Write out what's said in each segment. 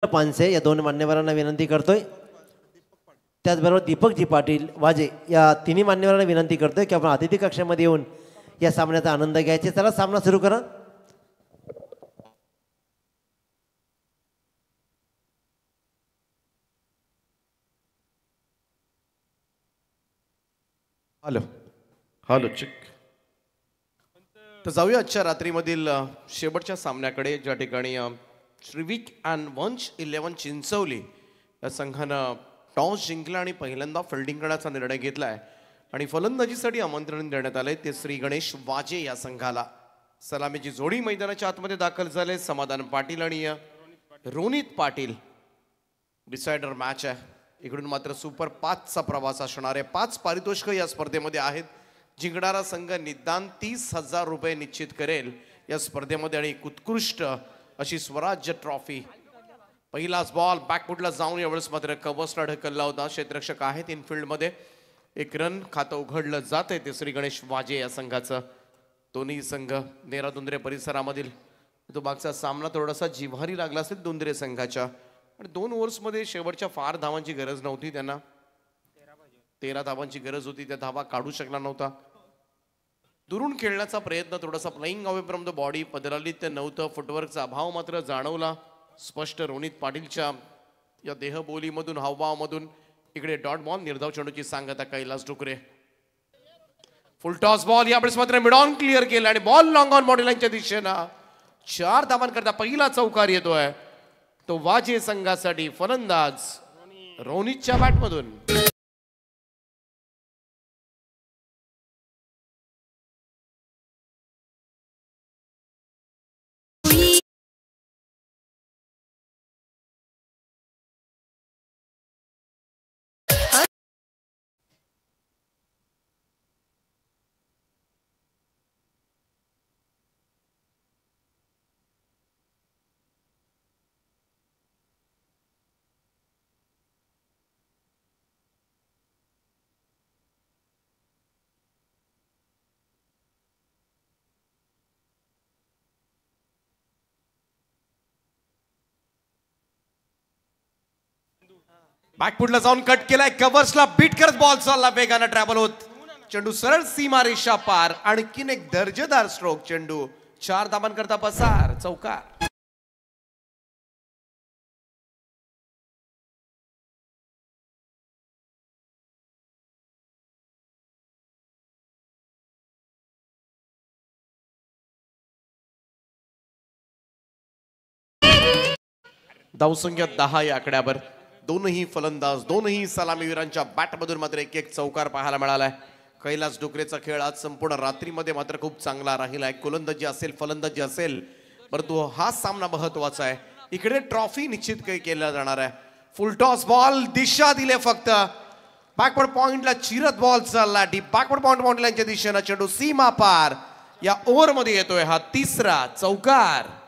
पानसे या दोन मान्यवरांना विनंती करतोय। त्याचबरोबर दीपकजी पाटील वाजे या तिन्ही मान्यवरांना विनंती करतोय की आपण अतिथी कक्षामध्ये येऊन या सामन्याचा आनंद घ्यायचा। चला सामना सुरू करा। हॅलो हॅलो चिक। तर जाऊया आजच्या रात्रीमधील शेवटच्या सामन्याकडे, ज्या ठिकाणी श्रीविक अँड वंश 11 चिंचवली या संघानं टॉस जिंकला आणि पहिल्यांदा फिल्डिंग करण्याचा निर्णय घेतलाय आणि फलंदाजीसाठी आमंत्रण देण्यात आलंय ते श्री गणेश वाजे या संघाला। सलामीची जोडी मैदानाच्या आतमध्ये दाखल झाले। समाधान पाटील आणि रोनित पाटील डिसायडर मॅच आहे। इकडून मात्र सुपर 5चा प्रवास असणार आहे। 5 पारितोषिक या स्पर्धेमध्ये आहेत। जिंकणारा संघ निदान 30,000 रुपये निश्चित करेल या स्पर्धेमध्ये आणि उत्कृष्ट अशी स्वराज्य ट्रॉफी। पहिलाच बॉल बॅकफुटला जाऊन यावेळेस मात्र कव्हर्सला ढकलला होता। क्षेत्ररक्षक आहेत इनफिल्डमध्ये। एक रन खातं उघडलं जात आहे ते श्री गणेश वाजे या संघाचं। दोन्ही संघ नेरादुंद्रे परिसरामधील तो मागचा सामना थोडासा जिव्हारी लागला असेल दुंद्रे संघाच्या, आणि 2 ओव्हर्समध्ये शेवटच्या फार धावांची गरज नव्हती त्यांना। 13 धावांची गरज होती, त्या धावा काढू शकला नव्हता। दुरून खेळण्याचा प्रयत्न, थोडासा playing away from the body पदरालित नव्हतं। फुटवर्कचा अभाव मात्र जाणवला स्पष्ट रोनित पाटीलच्या या देहबोलीमधून, हावभावामधून। इकडे डॉट बॉल निर्धाव चेंडूची सांगता कैलास डुकरे। फुल टॉस बॉल यावेळेस मात्र मिड ऑन क्लिअर केला आणि बॉल लॉंग ऑन बॉडी लाईनच्या दिशेनं 4 धावांकरता पहिला चौकार येतोय तो वाजे संघासाठी। फलंदाज रोनितच्या बॅटमधून बॅकफुटला जाऊन कट केलाय। कव्हर्सला बीट करत बॉल चालला वेगानं ट्रॅव्हल होत। चेंडू सरळ सीमा रेषा पार। आणखीन एक दर्जेदार स्ट्रोक। चेंडू 4 धावांकरता पसार, चौकार। धावसंख्या 10 या आकड्यावर। दोनही फलंदाज, दोनही सलामीवीरांच्या बॅटमधून मात्र एक चौकार पाहायला मिळालाय। कैलास डुकरेचा खेळ आज संपूर्ण रात्रीमध्ये मात्र खूप चांगला राहिलाय। गोलंदाजी असेल, फलंदाजी असेल, परंतु हा सामना महत्वाचा आहे। इकडे ट्रॉफी निश्चित केला जाणार आहे। फुल टॉस बॉल, दिशा दिले फक्त बॅकवर्ड पॉइंटला चिरत बॉल चालला डीप बॅकवर्ड पॉइंट लाईनच्या दिशेनं। चेंडू सीमा पार या ओव्हरमध्ये येतोय हा 3रा चौकार।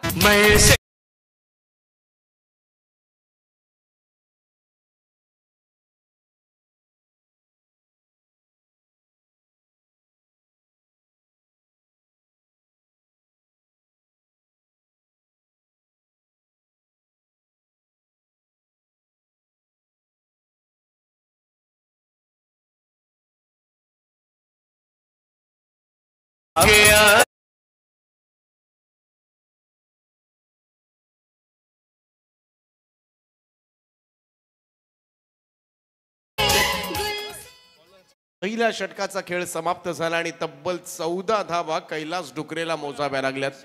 पहिल्या षटकाचा खेळ समाप्त झाला आणि तब्बल 14 धावा कैलास डुकरेला मोजाव्या लागल्यात।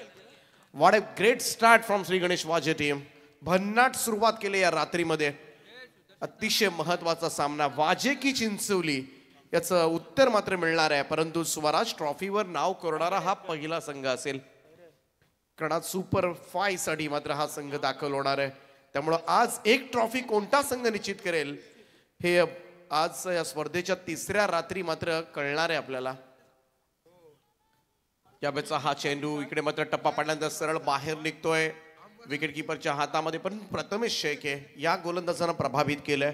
What a great start from Shri Ganesh वाजे टीम। भन्नाट सुरुवात केली या रात्रीमध्ये। अतिशय महत्वाचा सामना वाजे की चिंचवली याचं उत्तर मात्र मिळणार आहे, परंतु स्वराज ट्रॉफीवर नाव कोरणारा हा पहिला संघ असेल। कारण सुपर 5 साठी मात्र हा संघ दाखल होणार आहे। त्यामुळे आज एक ट्रॉफी कोणता संघ निश्चित करेल हे आज या स्पर्धेच्या 3ऱ्या रात्री मात्र कळणार आहे आपल्याला। यावेळेचा हा चेंडू इकडे मात्र टप्पा पडल्यानंतर सरळ बाहेर निघतोय विकेट कीपरच्या हातामध्ये, पण प्रथमेश शेळके या गोलंदाजानं प्रभावित केलंय।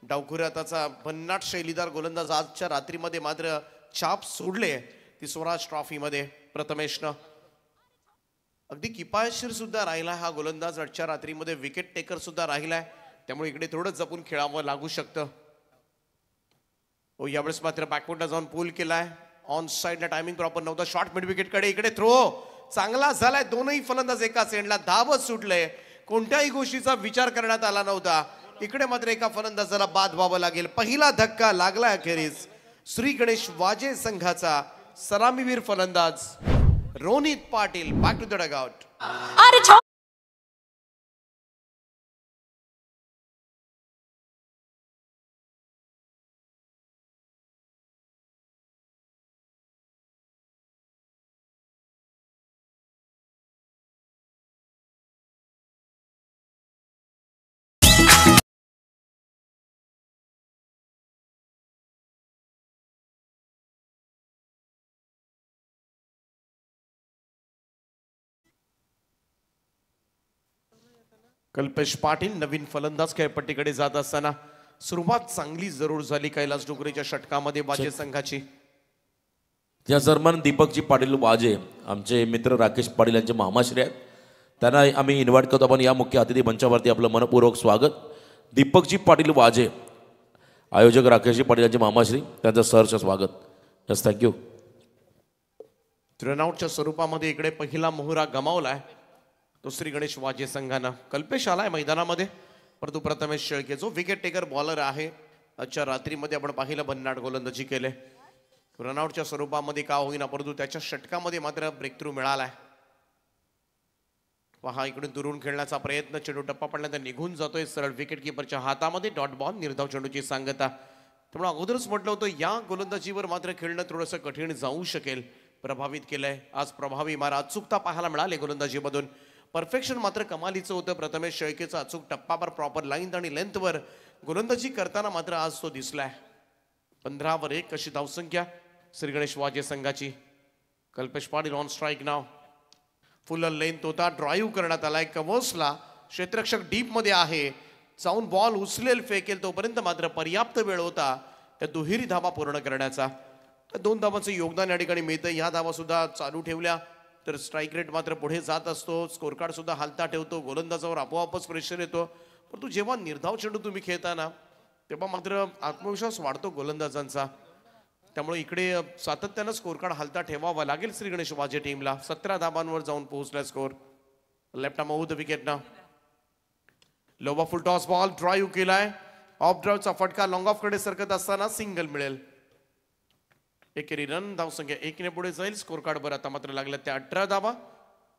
डावखुऱ्याचा भन्नाट शैलीदार गोलंदाज आजच्या रात्रीमध्ये मात्र छाप सोडले ती स्वराज ट्रॉफीमध्ये प्रथमेशनं। अगदी किफायतशीर सुद्धा राहिला हा गोलंदाज. आजच्या रात्रीमध्ये विकेट टेकर सुद्धा राहिलाय, त्यामुळे इकडे थोडं जपून खेळावं लागू शकतं. यावेळेस मात्र बॅकवर्डला जाऊन पूल केलाय. ऑन साईडला टायमिंग प्रॉपर नव्हता. शॉर्ट मिड विकेट कडे इकडे थ्रो चांगला झालाय. दोनही फलंदाज एकाच एंडला धावत सुटले. कोणत्याही गोष्टीचा विचार करण्यात आला नव्हता. इकडे मात्र एका फलंदाजाला बाद व्हावं लागेल. पहिला धक्का लागला अखेरीस. श्री गणेश वाजे संघाचा सलामीवीर फलंदाज Ronit Patil back to the dugout. Kalpesh Patil नवीन फलंदाज खेळपट्टीकडे जात असताना सुरुवात चांगली जरूर झाली कैलास डोंगरेच्या षटकामध्ये वाजे संघाची. या दरम्यान दीपकजी पाटील वाजे आमचे मित्र राकेश पाटील यांचे मामाश्री आहेत. त्यांना आम्ही इन्व्हाइट करतो. आपण या मुख्य अतिथी मंचावरती आपलं मनपूर्वक स्वागत. दीपकजी पाटील वाजे, आयोजक राकेशजी पाटील यांचे मामाश्री, त्यांचं सहर्ष स्वागत. Yes, thank you. रनआउटच्या स्वरूपामध्ये इकडे पहिला मोहरा गमावलाय तो श्री गणेश वाजे संघानं. कल्पेश आलाय मैदानामध्ये, परंतु प्रथमेश शेळके जो विकेट टेकर बॉलर आहे आजच्या रात्रीमध्ये आपण पाहिलं भन्नाट गोलंदाजी केले. रनआउटच्या स्वरूपामध्ये का होईना, परंतु त्याच्या षटकामध्ये मात्र ब्रेक थ्रू मिळालाय. पहा इकडून दुरून खेळण्याचा प्रयत्न, चेंडू टप्पा पडल्यानंतर निघून जातोय सरळ विकेट किपरच्या हातामध्ये. डॉट बॉल, निर्धाव चेंडूची सांगता. त्यामुळे अगोदरच म्हटलं होतं या गोलंदाजीवर मात्र खेळणं थोडंसं कठीण जाऊ शकेल. प्रभावित केलंय आज प्रभावी मारा. अचूकता पाहायला मिळाले गोलंदाजीमधून. परफेक्शन मात्र कमालीचं होतं. प्रथमेश शेळकेचा अचूक टप्पावर प्रॉपर लाईन आणि लेंथवर गोलंदाजी करताना मात्र आज तो दिसलाय. 15-1 अशी धावसंख्या श्री गणेश वाजे संघाची. Kalpesh Patil on strike now. Full length होता, ड्राईव्ह करण्यात आलाय कव्हर्सला. क्षेत्ररक्षक डीप मध्ये आहे, जाऊन बॉल उचलेल फेकेल तोपर्यंत मात्र पर्याप्त वेळ होता त्या दुहेरी धावा पूर्ण करण्याचा. 2 धावांचं योगदान या ठिकाणी मिळतं. या धावा सुद्धा चालू ठेवल्या तर स्ट्राईक रेट मात्र पुढे जात असतो. स्कोर कार्ड सुद्धा हालता ठेवतो. गोलंदाजावर आपोआपच प्रेशर येतो. परंतु जेव्हा निर्धाव चेंडू तुम्ही खेळताना तेव्हा मात्र आत्मविश्वास वाढतो गोलंदाजांचा. त्यामुळे इकडे सातत्यानं स्कोर कार्ड हालता ठेवावा लागेल श्री गणेश वाजे टीमला. 17 धाबांवर जाऊन पोहोचला score. Left arm over the wicket ना. लोबा फुल टॉस बॉल ड्राईव्ह केलाय. ऑफ ड्राईव्हचा फटका लॉंग ऑफ कडे सरकत असताना सिंगल मिळेल. एकेरी रन धावसंख्या 1 ने पुढे जाईल. स्कोर कार्ड वर आता मात्र लागल्या त्या 18 धावा.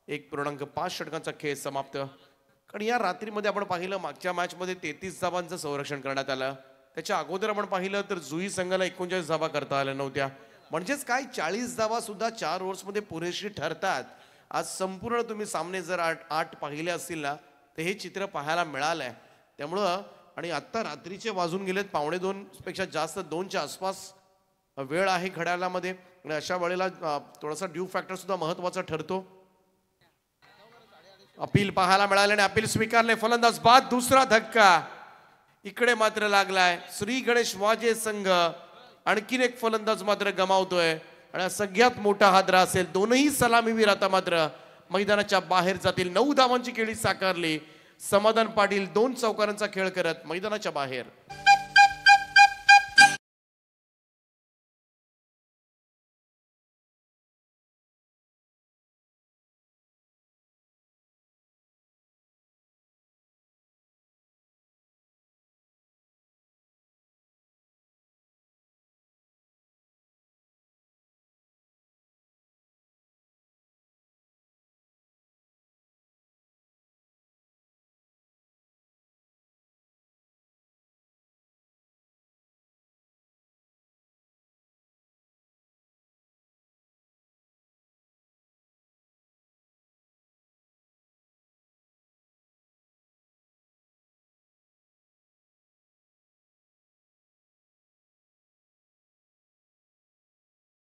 1.5 षटकांचा खेळ समाप्त. कारण या रात्रीमध्ये आपण पाहिलं मागच्या मॅच मध्ये 33 धावांचं संरक्षण करण्यात आलं. त्याच्या अगोदर आपण पाहिलं तर जुई संघाला 39 धावा करता आल्या नव्हत्या. म्हणजेच काय 40 धावा सुद्धा 4 ओव्हर्समध्ये पुरेशी ठरतात. आज संपूर्ण तुम्ही सामने जर 8 पाहिले असतील ना तर हे चित्र पाहायला मिळालंय. त्यामुळं आणि आत्ता रात्रीचे वाजून गेलेत 2:15 पेक्षा जास्त, 2च्या आसपास वेळ आहे घड्याळामध्ये. आणि अशा वेळेला थोडासा ड्यू फॅक्टर सुद्धा महत्वाचा ठरतो. अपील पाहायला मिळाले आणि अपील स्वीकारले. फलंदाज बाद. दुसरा धक्का इकडे मात्र लागलाय. श्री गणेश वाजे संघ आणखीन एक फलंदाज मात्र गमावतोय आणि सगळ्यात मोठा हादरा असेल. दोनही सलामीवीर आता मात्र मैदानाच्या बाहेर जातील. 9 धावांची केळी साकारली. समाधान पाटील 2 चौकारांचा खेळ करत मैदानाच्या बाहेर.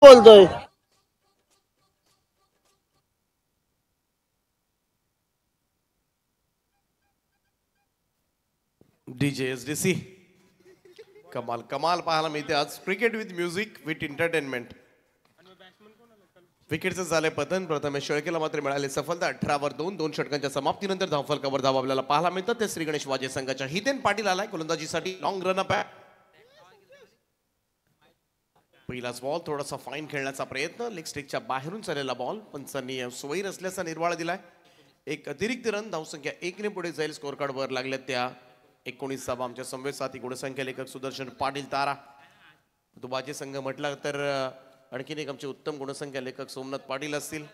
बोलतोय. डीजे एसडीसी कमाल कमाल पाहायला मिळते आज. Cricket with music with entertainment. विकेटचं झालंय पतन. प्रथमेश शेळकेला मात्र मिळाली सफलता. 18वर 2 षटकांच्या समाप्तीनंतर धावफलकावर धाव आपल्याला पाहायला मिळतात. ते श्री गणेश वाजे संघाच्या हितेन पाटील आलाय गोलंदाजीसाठी. लॉंग रन अप आहे. पहिलाच बॉल थोडासा फाईन खेळण्याचा प्रयत्न. लेग स्टिकच्या बाहेरून चाललेला बॉल. पंचांनी सोयीर असल्याचा निर्वाळा दिलाय. एक अतिरिक्त रन. धावसंख्या 1 ने पुढे जाईल. स्कोर कार्ड वर लागल्यात त्या 19 धावा. आमच्या समवेत साथी गुणसंख्या लेखक सुदर्शन पाटील तारा. तो वाजे संघ म्हटला तर आणखीन एक आमचे उत्तम गुणसंख्या लेखक सोमनाथ पाटील असतील.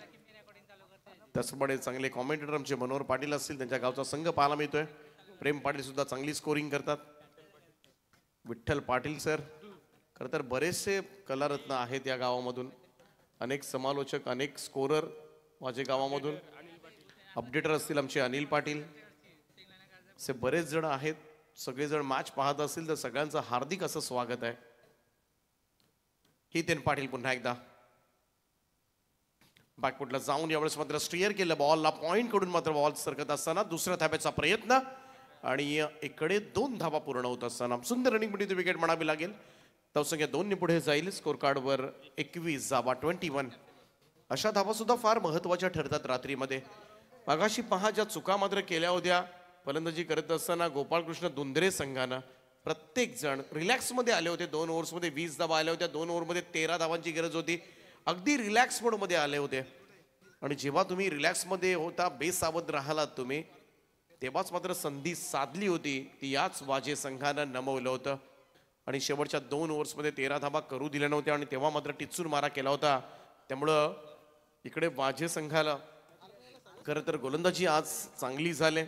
त्याचप्रमाणे चांगले कॉमेंटेटर आमचे मनोहर पाटील असतील. त्यांच्या गावचा संघ पाहायला मिळतोय. प्रेम पाटील सुद्धा चांगली स्कोरिंग करतात. विठ्ठल पाटील सर. खरं तर बरेचसे कलारत्न आहेत या गावामधून. अनेक समालोचक, अनेक स्कोरर माझे गावामधून. अपडेटर असतील आमचे अनिल पाटील. असे बरेच जण आहेत. सगळेजण मॅच पाहत असतील तर सगळ्यांचं हार्दिक असं स्वागत आहे. हितेन पाटील पुन्हा एकदा बॅकफुटला जाऊन यावेळेस मात्र स्टीअर केलं. बॉलला पॉइंट कडून मात्र बॉल सरकत असताना दुसऱ्या धाब्याचा प्रयत्न आणि इकडे 2 धावा पूर्ण होत असताना सुंदर रनिंग मध्ये विकेट म्हणावी लागेल. धावसंख्या 2 ने पुढे जाईल. स्कोर कार्डवर 21 धावा 21. अशा धावा सुद्धा फार महत्वाच्या ठरतात रात्रीमध्ये. मागाशी पहा ज्या चुका मात्र केल्या होत्या फलंदाजी करत असताना गोपाळकृष्ण दुंदरे संघानं प्रत्येक जण रिलॅक्स मध्ये आले होते. 2 ओव्हर्समध्ये 20 धावा आल्या होत्या. 2 ओव्हरमध्ये 13 धावांची गरज होती. अगदी रिलॅक्स मोड मध्ये आले होते. आणि जेव्हा तुम्ही रिलॅक्स मध्ये होता, बेसावध राहिलात तुम्ही, तेव्हाच मात्र संधी साधली होती ती याच वाजे संघानं नमवलं होतं. आणि शेवटच्या 2 ओव्हर्समध्ये 13 धावा करू दिल्या नव्हत्या आणि तेव्हा मात्र टिचून मारा केला होता. त्यामुळं इकडे वाजे संघाला खरं तर गोलंदाजी आज चांगली झाली.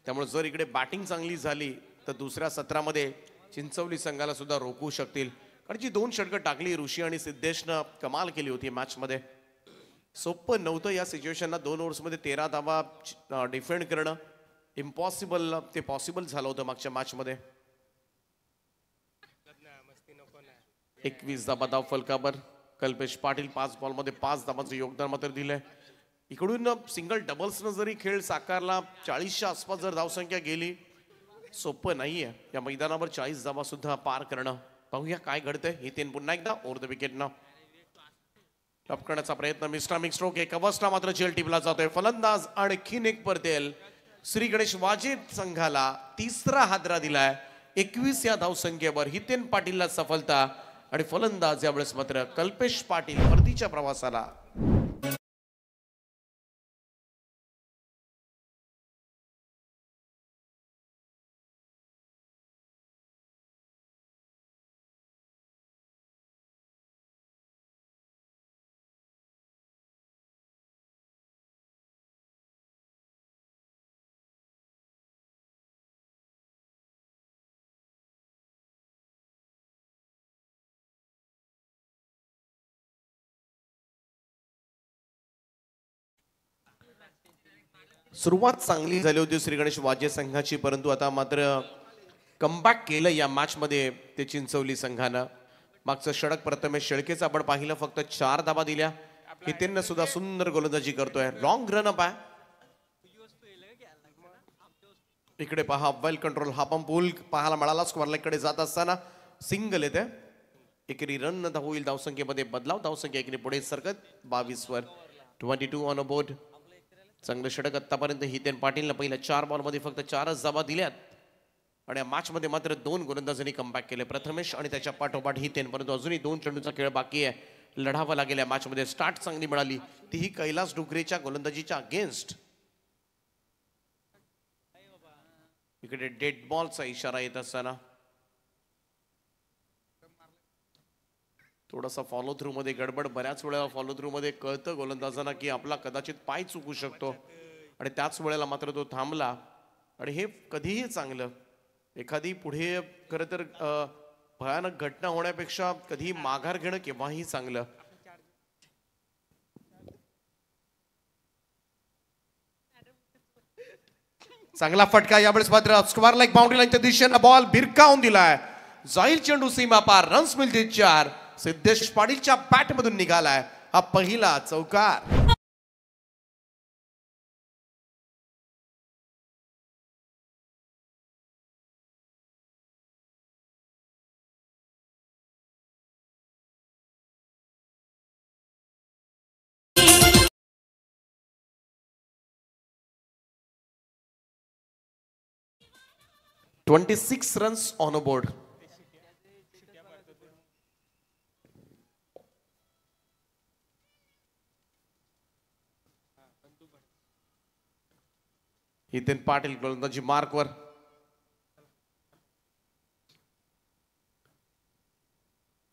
त्यामुळे जर इकडे बॅटिंग चांगली झाली तर दुसऱ्या सत्रामध्ये चिंचवली संघाला सुद्धा रोखू शकतील. कारण जी 2 षटकं टाकली ऋषी आणि सिद्धेशनं कमाल केली होती मॅच मध्ये. सोपं नव्हतं या सिच्युएशनला 2 ओव्हर्समध्ये 13 धावा डिफेंड करणं. इम्पॉसिबल ते पॉसिबल झालं होतं मागच्या मॅच मध्ये. 21 धावा धाव फलकावर. कल्पेश पाटील 5 बॉलमध्ये 5 धावांचं योगदान मात्र दिलंय. इकडून सिंगल डबल्सनं जरी खेळ साकारला, 40च्या आसपास जर धावसंख्या गेली, सोपं नाहीये या मैदानावर 40 धावा सुद्धा पार करणं. पाहूया काय घडतंय. हितेन पुन्हा एकदा ओव्हर द विकेटनं टॉप करण्याचा प्रयत्न. मिस्टर स्ट्रोक एक अवस्था मात्र झेल टिपला जातोय. फलंदाज आणखीन एक परतेल. श्री गणेश वाजे संघाला 3रा हादरा दिलाय. 21 या धावसंख्येवर हितेन पाटीलला सफलता. आणि फलंदाज यावेळेस मात्र कल्पेश पाटील परतीच्या प्रवासाला. सुरुवात चांगली झाली होती श्री गणेश वाजे संघाची, परंतु आता मात्र कमबॅक केलं या मॅच मध्ये ते चिंचवली संघानं. मागचं षटक प्रथमेश शेळकेचं आपण पाहिलं, फक्त 4 धावा दिल्या. हितेन सुद्धा सुंदर गोलंदाजी करतोय. लॉंग रन अप आहे. इकडे पहा वेल कंट्रोल हा पण पूल पाहायला मिळाला. स्क्वेअर कडे जात असताना सिंगल येते. एकेरी रन होईल. धावसंख्येमध्ये बदलाव. धावसंख्या 1 ने पुढे सरकत 22 वर. 22 ऑन अ बोर्ड. चांगलं षटक आतापर्यंत हितेन पाटीलनं पहिल्या 4 बॉलमध्ये फक्त 4च धावा दिल्यात. आणि या मॅच मध्ये मात्र 2 गोलंदाजांनी कमबॅक केले, प्रथमेश आणि त्याच्या पाठोपाठ हितेन. परंतु अजूनही 2 चेंडूचा खेळ बाकी आहे. लढावा लागेल या मॅच मध्ये. स्टार्ट चांगली मिळाली, तीही कैलास डुकरेच्या गोलंदाजीच्या अगेन्स्ट. इकडे डेड बॉलचा इशारा येत असताना थोडासा फॉलो थ्रू मध्ये गडबड. बऱ्याच वेळेला फॉलो थ्रू मध्ये कळतं गोलंदाजांना की आपला कदाचित पाय चुकू शकतो, आणि त्याच वेळेला मात्र तो थांबला. आणि हे कधीही चांगलं. एखादी पुढे खरं तर भयानक घटना होण्यापेक्षा कधीही माघार घेणं केव्हाही चांगलं. चांगला फटका यावेळेस मात्र स्क्वेअर लाईक बाउंड्री लाईनच्या दिशेनं बॉल भिरकावून दिलाय. जाईल चेंडू सीमा पार. रन्स मिळतील 4. सिद्धेश पाटीलच्या बॅट मधून निघालाय हा पहिला चौकार. 26 runs on a board. Hiten Patil गोलंदाजी मार्कवर.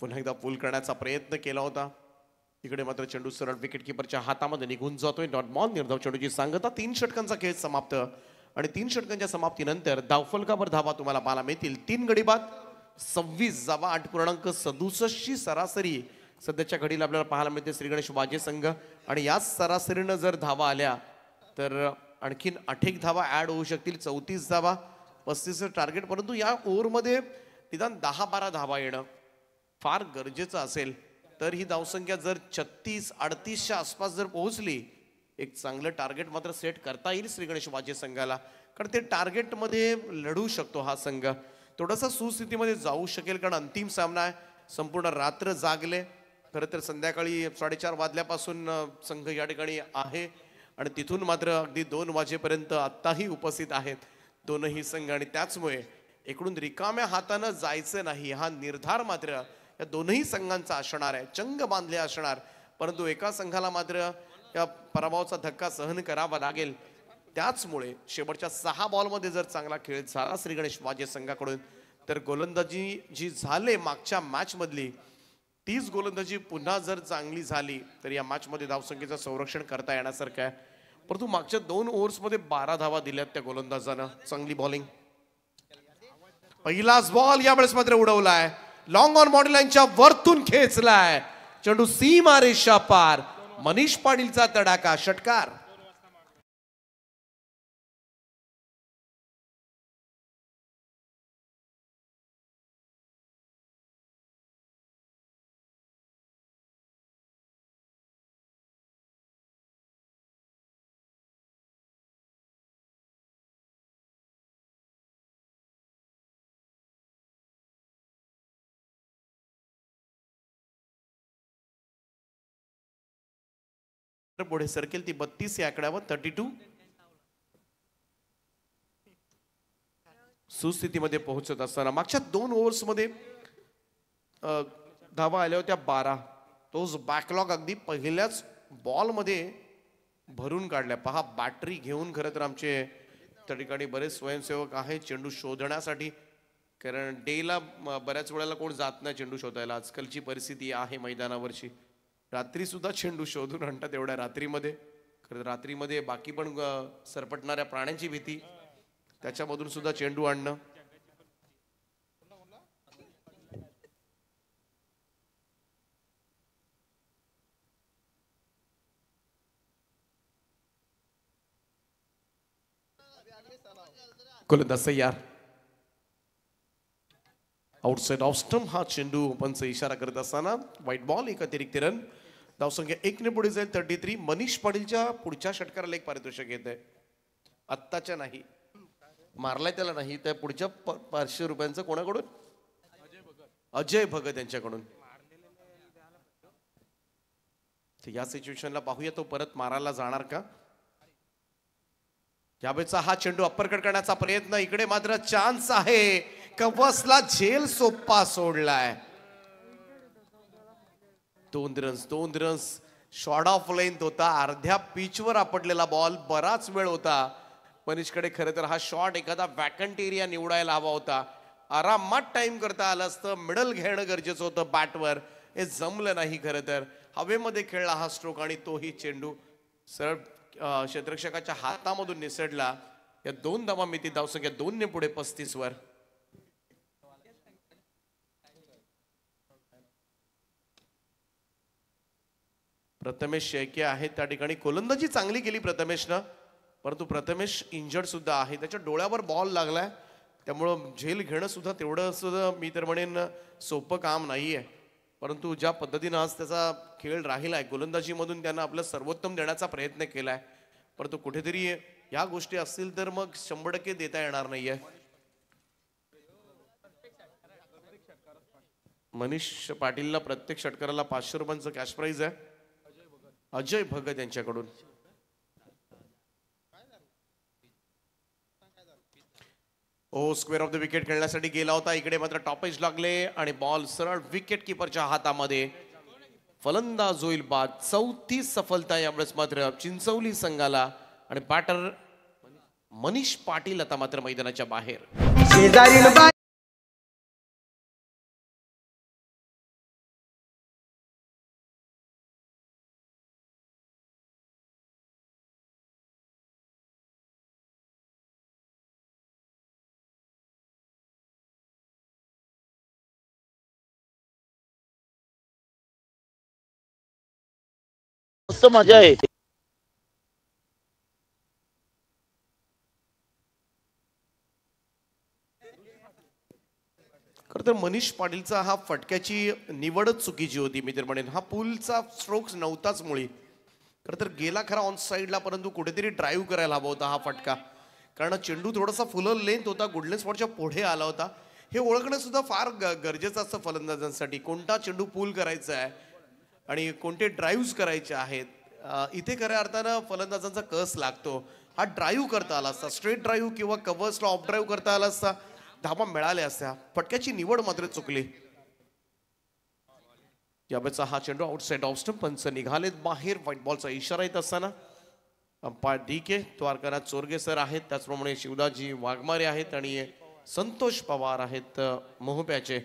पुन्हा एकदा पुल करण्याचा प्रयत्न केला होता. इकडे मात्र चेंडू सरळ विकेट किपरच्या हातामध्ये निघून जातोय. डॉट बॉल निर्धाव चेंडूची सांगता. 3 षटकांचा खेळ समाप्त आणि 3 षटकांच्या समाप्तीनंतर धावफलकावर धावा तुम्हाला पाहायला मिळतील. 3 गडी बाद 26 धावा 8.67 ची सरासरी सध्याच्या घडीला आपल्याला पाहायला मिळते श्री गणेश वाजे संघ. आणि याच सरासरीनं जर धावा आल्या तर आणखीन 8 धावा ऍड होऊ शकतील. 34 धावा 35 टार्गेट. परंतु या ओव्हरमध्ये निदान 10-12 धावा येणं फार गरजेचं असेल. तर ही धावसंख्या जर 36-38च्या आसपास जर पोहोचली एक चांगलं टार्गेट मात्र सेट करता येईल श्री गणेश वाजे संघाला. कारण ते टार्गेटमध्ये लढू शकतो हा संघ. थोडासा सुस्थितीमध्ये जाऊ शकेल कारण अंतिम सामना आहे. संपूर्ण रात्र जागले. खरं तर संध्याकाळी 4:30 वाजल्यापासून संघ या ठिकाणी आहे आणि तिथून मात्र अगदी 2 वाजेपर्यंत आत्ताही उपस्थित आहेत दोनही संघ. आणि त्याचमुळे इकडून रिकाम्या हातानं जायचं नाही हा निर्धार मात्र या दोनही संघांचा असणार आहे. चंग बांधले असणार. परंतु एका संघाला मात्र या पराभवाचा धक्का सहन करावा लागेल. त्याचमुळे शेवटच्या 6 बॉलमध्ये जर चांगला खेळ झाला श्री गणेश वाजे संघाकडून तर गोलंदाजी जी झाले मागच्या मॅच मधली तीच गोलंदाजी पुन्हा जर चांगली झाली तर या मॅच मध्ये धावसंख्येचं संरक्षण करता येण्यासारखं आहे. परंतु मागच्या 2 ओव्हर्समध्ये 12 धावा दिल्यात त्या गोलंदाजानं. चांगली बॉलिंग. पहिलाच बॉल यावेळेस मात्र उडवलाय. लॉंग ऑन बॉडी लाईनच्या वरतून खेचलाय. चेंडू सीमा रेषा पार. मनीष पाटीलचा तडाखा षटकार. पुढे सरकेल ती 32 या आकड्यावर. 32 सुस्थितीमध्ये पोहोचत असताना मागच्या 2 ओव्हर्समध्ये धावा आल्या होत्या 12. तोच बॅकलॉग अगदी पहिल्याच बॉलमध्ये भरून काढल्या. पहा बॅटरी घेऊन खरं तर आमचे त्या ठिकाणी बरेच स्वयंसेवक आहेत चेंडू शोधण्यासाठी. कारण डेला बऱ्याच वेळेला कोण जात नाही चेंडू शोधायला. आजकालची परिस्थिती आहे मैदानावरची. रात्री सुद्धा चेंडू शोधून आणतात एवढ्या रात्रीमध्ये. खरं रात्रीमध्ये बाकी पण सरपटणाऱ्या प्राण्यांची भीती त्याच्यामधून सुद्धा चेंडू आणणं. गोलंदाज तयार. आउटसाइड ऑफ स्टंप हा चेंडू पंच इशारा करत असताना व्हाईट बॉल. एक अतिरिक्त रन. धावसंख्या 1 ने पुढे जाईल. 33. मनीष पाटीलच्या पुढच्या षटकाराला एक पारितोषिक येत आहे. आत्ताच्या नाही मारलाय त्याला नाही त्या पुढच्या 500 रुपयांचं कोणाकडून अजय भगत यांच्याकडून. या सिच्युएशनला पाहूया तो परत मारायला जाणार का. यावेळेचा हा चेंडू अप्परकट करण्याचा प्रयत्न. इकडे मात्र चान्स आहे. कवसला झेल सोप्पा सोडलाय. 2 रन्स शॉर्ट ऑफ लेंथ होता. अर्ध्या पिचवर आपटलेला बॉल. बराच वेळ होता मनीषकडे. खरं तर हा शॉट एखादा वॅकंट एरिया निवडायला हवा होता. आरामात टाइम करता आला असतं. मिडल घेणं गरजेचं होतं बॅटवर. हे जमलं नाही. खरं तर हवेमध्ये खेळला हा स्ट्रोक आणि तोही चेंडू सरळ क्षेत्ररक्षकाच्या हातामधून निसटला. या 2 धावा मिळतील. धावसंख्या 2 ने पुढे 35 वर. प्रथमेश शेळके आहे त्या ठिकाणी. गोलंदाजी चांगली केली प्रथमेशनं. परंतु प्रथमेश इंजर्ड सुद्धा आहे. त्याच्या डोळ्यावर बॉल लागलाय. त्यामुळं झेल घेणं सुद्धा तेवढं सुद्धा मी तर म्हणेन सोपं काम नाहीये. परंतु ज्या पद्धतीनं आज त्याचा खेळ राहिलाय गोलंदाजीमधून त्यानं आपलं सर्वोत्तम देण्याचा प्रयत्न केलाय. परंतु कुठेतरी या गोष्टी असतील तर मग 100% देता येणार नाहीये. मनीष पाटीलला प्रत्येक षटकाराला 500 रुपयांचं कॅश प्राइज आहे. अजय भगत यांच्याकडून. स्क्वेअर ऑफ द विकेट खेळण्यासाठी गेला होता. इकडे मात्र टॉपेज लागले आणि बॉल सरळ विकेट किपरच्या हातामध्ये. फलंदाज होईल बाद. 34 सफलता यावेळेस मात्र चिंचवली संघाला. आणि बॅटर मनीष पाटील आता मात्र मैदानाच्या बाहेर. मस्त मजा आहे. खरं तर मनीष पाटीलचा हा फटक्याची निवडच चुकीची होती. मी तर म्हणेन हा पुलचा स्ट्रोक्स नव्हताच मुळी. खरं तर गेला खरा ऑन साईडला, परंतु कुठेतरी ड्राईव्ह करायला हवा होता हा फटका. कारण चेंडू थोडासा फुलं लेंथ होता, गुडलेस स्पॉटच्या पुढे आला होता. हे ओळखणं सुद्धा फार गरजेचं असतं फलंदाजांसाठी. कोणता चेंडू पूल करायचा आहे आणि कोणते ड्राईव्ह करायचे आहेत. इथे खऱ्या अर्थानं फलंदाजांचा कस लागतो. हा ड्राईव्ह करता आला असता, स्ट्रेट ड्राईव्ह किंवा कव्हर्सला ऑफ ड्राईव्ह करता आला असता, धाबा मिळाल्या असत्या. फटक्याची निवड मात्र चुकली. यावेळेचा हा चेंडू आउटसाइड ऑफ स्टंप. पंच निघालेत बाहेर. व्हाईट बॉलचा इशारा येत असताना umpire DK Dwarkanath Chorge sir आहेत, त्याचप्रमाणे शिवदाजी वाघमारे आहेत आणि संतोष पवार आहेत मोहप्याचे.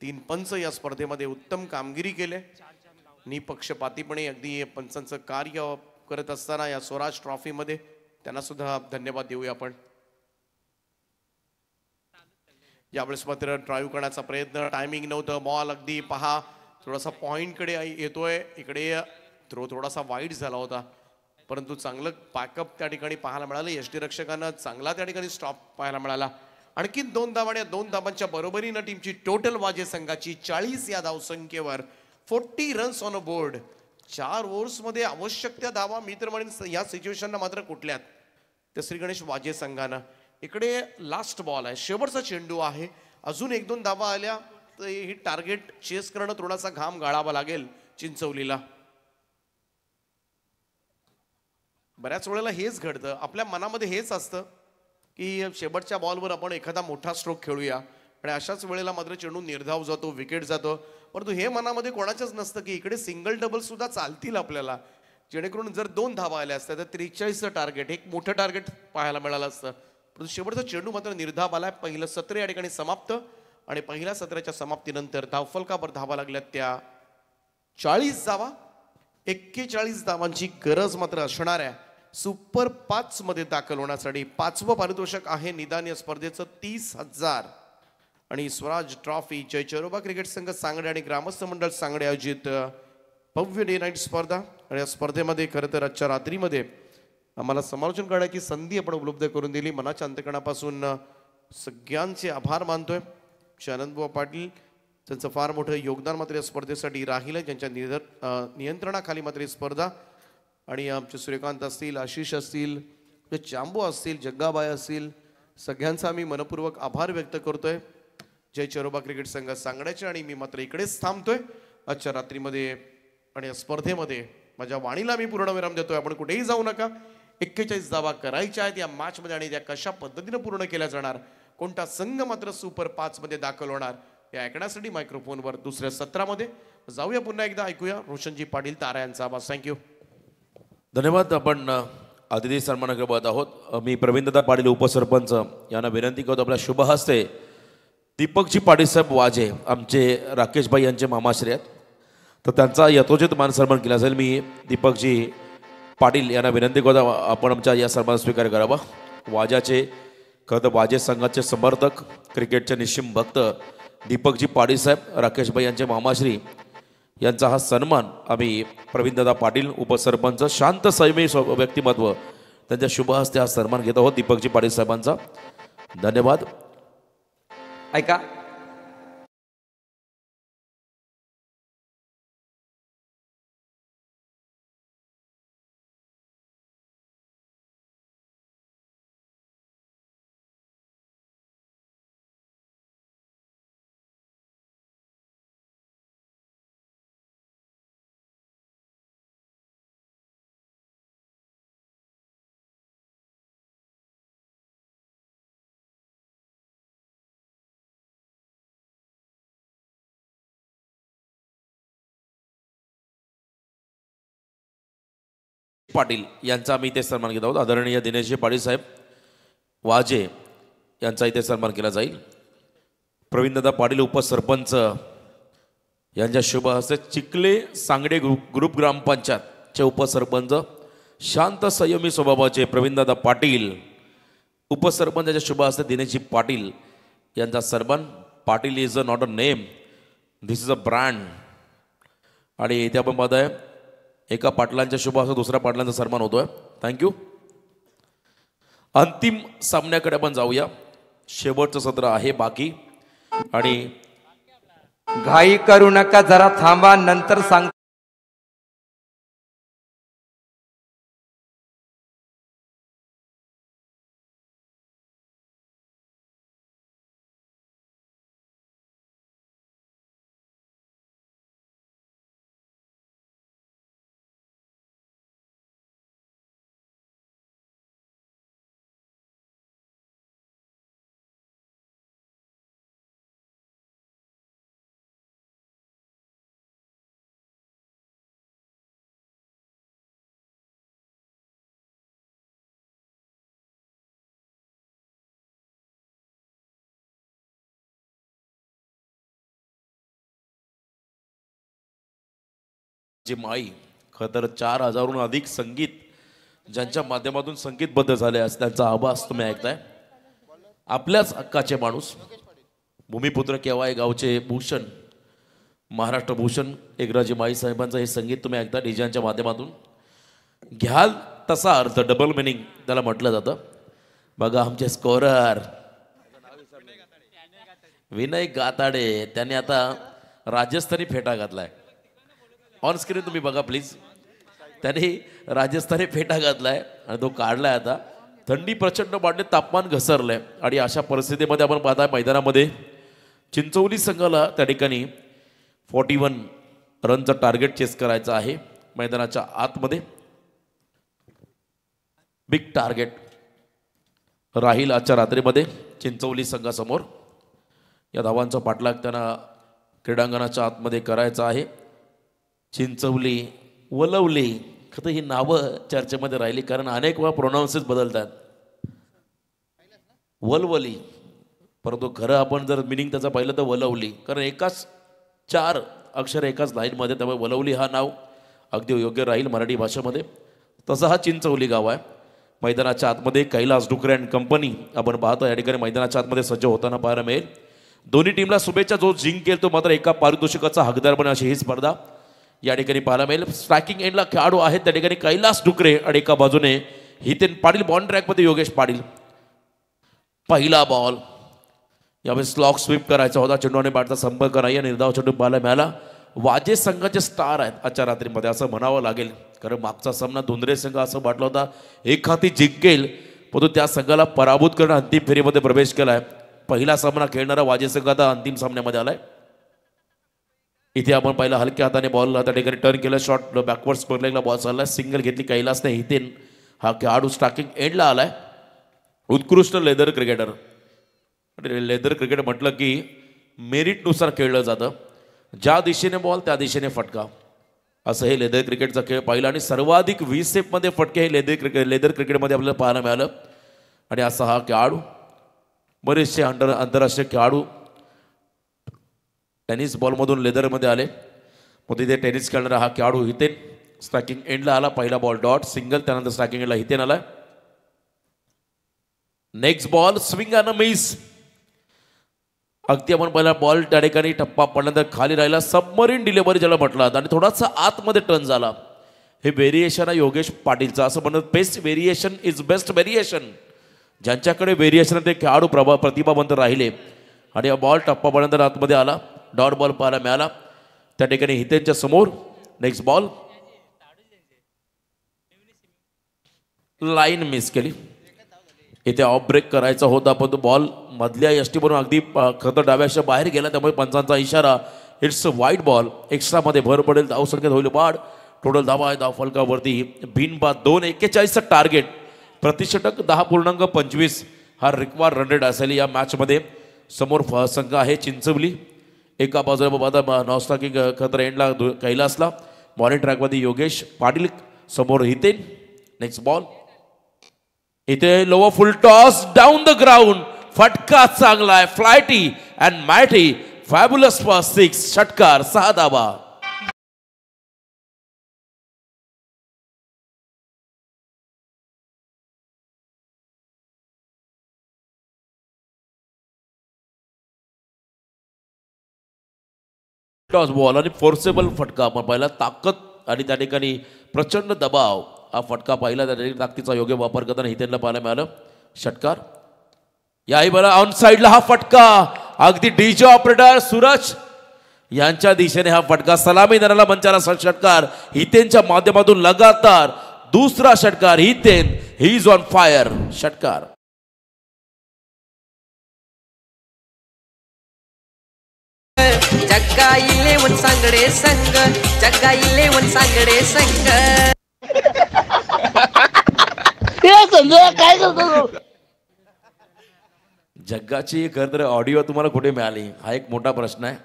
3 पंच या स्पर्धेमध्ये उत्तम कामगिरी केले. निपक्षपातीपणे अगदी पंचांचं कार्य करत असताना या स्वराज ट्रॉफीमध्ये त्यांना सुद्धा धन्यवाद देऊया आपण. यावेळेस मात्र ड्राईव्ह करण्याचा प्रयत्न, टायमिंग नव्हतं. बॉल अगदी पहा थोडासा पॉइंटकडे येतोय. इकडे थ्रो थोडासा वाईड झाला होता, परंतु चांगलं पॅकअप त्या ठिकाणी पाहायला मिळालं. यष्टीरक्षकांना चांगला त्या ठिकाणी स्टॉप पाहायला मिळाला. आणखी 2 धावा आणि 2 धाबांच्या बरोबरीनं टीमची टोटल वाजे संघाची 40 या धावसंख्येवर. 40 रन्स ऑन अ बोर्ड. 4 ओव्हर्समध्ये आवश्यक त्या धावा मी तर म्हणेन या सिच्युएशनला मात्र कुठल्यात त्या श्री गणेश वाजे संघानं. इकडे लास्ट बॉल आहे, शेवटचा चेंडू आहे. अजून 1-2 धावा आल्या तर ही टार्गेट चेस करणं थोडासा घाम गाळावा लागेल चिंचवलीला. बऱ्याच वेळेला हेच घडतं, आपल्या मनामध्ये हेच असतं की शेवटच्या बॉलवर आपण एखादा मोठा स्ट्रोक खेळूया आणि अशाच वेळेला मात्र चेंडू निर्धाव जातो, विकेट जातो. परंतु हे मनामध्ये कोणाच्याच नसतं की इकडे सिंगल डबल सुद्धा चालतील आपल्याला, जेणेकरून जर 2 धावा आल्या असत्या तर 43चं टार्गेट, एक मोठं टार्गेट पाहायला मिळालं असतं. परंतु शेवटचा चेंडू मात्र निर्धाव आलाय. पहिलं सत्र या ठिकाणी समाप्त आणि पहिल्या सत्राच्या समाप्तीनंतर धावफलकावर धावा लागल्यात त्या 40 धावा. 41 धावांची गरज मात्र असणाऱ्या सुपर 5 मध्ये दाखल होण्यासाठी 5वं पारितोषिक आहे निदान या स्पर्धेचं 30,000. आणि स्वराज ट्रॉफी जय चरोबा क्रिकेट संघ सांगडे आणि ग्रामस्थ मंडळ सांगडे आयोजित भव्य डे नाईट स्पर्धा. आणि या स्पर्धेमध्ये खरं तर आजच्या रात्रीमध्ये आम्हाला समालोचन करण्याची संधी आपण उपलब्ध करून दिली. मनाच्या अंतकणापासून सगळ्यांचे आभार मानतोय. आनंदबुवा पाटील त्यांचं फार मोठं योगदान मात्र या स्पर्धेसाठी राहिलं, ज्यांच्या नियंत्रणाखाली मात्र ही स्पर्धा. आणि आमचे सूर्यकांत असतील, आशिष असतील, चांबू असतील, जग्गाबाई असतील, सगळ्यांचा आम्ही मनपूर्वक आभार व्यक्त करतोय. जय चरोबा क्रिकेट संघ सांगण्याचे. आणि मी मात्र इकडेच थांबतोय आजच्या रात्रीमध्ये. आणि या स्पर्धेमध्ये माझ्या वाणीला मी पूर्णविराम देतोय. आपण कुठेही जाऊ नका. 41 धावा करायच्या आहेत या मॅचमध्ये आणि त्या कशा पद्धतीनं पूर्ण केल्या जाणार, कोणता संघ मात्र सुपर 5 मध्ये दाखल होणार, हे ऐकण्यासाठी मायक्रोफोनवर दुसऱ्या सत्रामध्ये जाऊया. पुन्हा एकदा ऐकूया रोशनजी पाटील तारा यांचा आवाज. थँक्यू. धन्यवाद. आपण अतिथी सन्मानाकडे बघत आहोत. मी प्रवीणदादा पाटील उपसरपंच यांना विनंती करतो आपल्या शुभ हस्ते दीपकजी पाटील साहेब वाजे आमचे राकेशभाई यांचे मामाश्री आहेत, तर त्यांचा यथोचित मान सन्मान केला जाईल. मी दीपकजी पाटील यांना विनंती करतो आपण आमच्या या सन्मान स्वीकार करावा. वाजाचे खरं तर वाजे संघाचे समर्थक, क्रिकेटचे निश्चिम भक्त दीपकजी पाटील साहेब राकेशभाई यांचे मामाश्री यांचा हा सन्मान आम्ही प्रवीणदादा पाटील उपसरपंच शांत संयमी व्यक्तिमत्व त्यांच्या शुभ हस्ते हा सन्मान घेत आहोत दीपकजी पाटील साहेबांचा. धन्यवाद. ऐका पाटील यांचा आम्ही इथे सन्मान घेत आहोत. आदरणीय दिनेशजी पाटील साहेब वाजे यांचा इथे सन्मान केला जाईल. प्रवीणदादा पाटील उपसरपंच यांच्या शुभ हस्ते चिखले सांगडे ग्रुप ग्रामपंचायतचे उपसरपंच शांत संयमी स्वभावाचे प्रवीणदादा पाटील, उपसरपंचाच्या शुभ हस्ते दिनेशजी पाटील यांचा सन्मान. Patil is a not a name, this is a brand. आणि इथे आपण पाहत आहे एका पाटलांच्या शुभ हस्ते दुसऱ्या पाटलांचा सन्मान होतोय. थँक्यू. अंतिम सामन्याकडे आपण जाऊया. शेवटचं सत्र आहे बाकी. आणि घाई करू नका, जरा थांबा, नंतर सांग. जी माई खरं तर 4,000हून अधिक संगीत ज्यांच्या माध्यमातून संगीतबद्ध झाले असं त्यांचा आवाज तुम्ही ऐकताय. आपल्याच हक्काचे माणूस भूमिपुत्र केव्हाय गावचे भूषण, महाराष्ट्र भूषण एकराजी माई साहेबांचं हे संगीत तुम्ही ऐकता डीजेच्या माध्यमातून. घ्याल तसा अर्थ, डबल मिनिंग त्याला म्हटलं जातं. बघा आमचे स्कोरर विनय गाताडे, त्याने आता राजस्थानी फेटा घातलाय. ऑन स्क्रीन तुम्ही बघा प्लीज. त्याने राजस्थानी फेटा घातलाय आणि तो काढलाय. आता थंडी प्रचंड वाढले, तापमान घसरलंय आणि अशा परिस्थितीमध्ये आपण पाहताय मैदानामध्ये चिंचोली संघाला त्या ठिकाणी 41 रनचं टार्गेट चेस करायचं आहे. मैदानाच्या आतमध्ये बिग टार्गेट राहील आजच्या रात्रीमध्ये चिंचोली संघासमोर. या धावांचा पाठलाग त्यांना क्रीडांगणाच्या आतमध्ये करायचा आहे. चिंचवली, वलवली, खरं ही नावं चर्चेमध्ये राहिली कारण अनेक वेळा प्रोनाऊन्सेस बदलतात. वलवली, परंतु खरं आपण जर मिनिंग त्याचा पाहिलं तर वलवली, कारण एकाच 4 अक्षर एकाच लाईनमध्ये, त्यामुळे वलवली हा नाव अगदी योग्य राहील मराठी भाषेमध्ये. तसं हा चिंचवली गाव आहे. मैदानाच्या आतमध्ये कैलास डुकरे अँड कंपनी आपण पाहतो या ठिकाणी मैदानाच्या आतमध्ये सज्ज होताना पाहायला मिळेल. दोन्ही टीमला शुभेच्छा. जो जिंकेल तो मात्र एका पारितोषिकाचा हकदार बने अशी ही स्पर्धा या ठिकाणी पाहायला मिळेल. स्ट्रायकिंग एंडला खेळाडू आहेत त्या ठिकाणी कैलास डुकरे आणि एका बाजूने हितेन पाटील. बॉन ट्रॅकमध्ये योगेश पाटील. पहिला बॉल यावेळी स्लॉक स्वीप करायचा होता. चेंडूने बॅटचा संपर्क नाही आणि निर्धाव चेंडू पाहायला मिळाला. वाजे संघाचे स्टार आहेत आजच्या रात्रीमध्ये असं म्हणावं लागेल, कारण मागचा सामना धुंद्रे संघ असं वाटलं होता एक हाती जिंकेल, परंतु त्या संघाला पराभूत करून अंतिम फेरीमध्ये प्रवेश केलाय. पहिला सामना खेळणारा वाजे संघ आता अंतिम सामन्यामध्ये आलाय. इथे आपण पहिला हलक्या हाताने बॉल त्या ठिकाणी टर्न केलं. शॉट बॅकवर्ड स्पर्लेगला बॉल चाललाय. सिंगल घेतली कैलासने. हितेन हा खेळाडू स्टार्टिंग एंडला आलाय. उत्कृष्ट लेदर क्रिकेटर. लेदर क्रिकेट म्हटलं की मेरिटनुसार खेळलं जातं. ज्या दिशेने बॉल त्या दिशेने फटका, असं हे लेदर क्रिकेटचा खेळ पाहिला. आणि सर्वाधिक 20 सेफमध्ये फटके हे लेदर क्रिकेटमध्ये आपल्याला पाहायला मिळालं. आणि असा हा खेळाडू, बरेचसे आंतरराष्ट्रीय खेळाडू टेनिस बॉलमधून लेदरमध्ये आले. मग तिथे टेनिस खेळणारा हा खेळाडू हितेन स्ट्रायकिंग एंडला आला. पहिला बॉल डॉट सिंगल, त्यानंतर स्ट्रायकिंग एंडला हितेन आला. Next ball swing and miss. अगदी आपण पहिला बॉल त्या ठिकाणी टप्पा पडल्यानंतर खाली राहिला. सबमरीन डिलिव्हरी ज्याला म्हटलं आणि थोडासा आतमध्ये टर्न झाला. हे व्हेरिएशन आहे योगेश पाटीलचं. असं म्हणत best variation is best variation. ज्यांच्याकडे व्हेरिएशन ते खेळाडू प्रतिभावंत राहिले. आणि हा बॉल टप्पा पडल्यानंतर आतमध्ये आला. डॉट बॉल पाहायला मिळाला त्या ठिकाणी हितेनच्या समोर. नेक्स्ट बॉल लाईन मिस केली. इथे ऑफ ब्रेक करायचा होता पण तो बॉल मधल्या यष्टीवरून अगदी खतर डाव्याच्या बाहेर गेला. त्यामुळे पंचांचा इशारा, इट्स वाईट बॉल. एक्स्ट्रामध्ये भर पडेल. धावसंख्येत होईल वाढ. टोटल धावा आहे धाव फलकावरती बिनबाद 2.41चं टार्गेट. प्रतिषटक 10.25 हा रिक्वायर्ड रन रेट असेल या मॅचमध्ये. समोर संघ आहे चिंचवली. एका बाजूला बाबा नॉस्टाकिंग खतर एंडला कैलासला. मॉर्निंग ट्रॅकमध्ये योगेश पाटील. समोर हितेन नेक्स्ट बॉल इथे lower full toss down the ground. फटका चांगला आहे, flighty and meaty. Fabulous for 6. षटकार, 6 धावा. टॉस बॉल आणि फोर्सेबल फटका आपण पाहिला. ताकद आणि त्या ठिकाणी प्रचंड दबाव हा फटका पाहिला. त्या ठिकाणी ताकदीचा योग्य वापर करताना हितेनला पाहायला मिळालं. षटकार. याही बरं ऑन साइडला हा फटका अगदी डीजे ऑपरेटर सूरज यांच्या दिशेने हा फटका. सलामी देणारा मंचाला षटकार. हितेनच्या माध्यमातून लगातार दुसरा षटकार. Hiten he is on fire. षटकार. जग्गा 11 सांगडे संघ. जग्गा 11 सांगडे संघ. काय करतो जग्गाची खरं तर ऑडिओ तुम्हाला कुठे मिळाली हा एक मोठा प्रश्न आहे.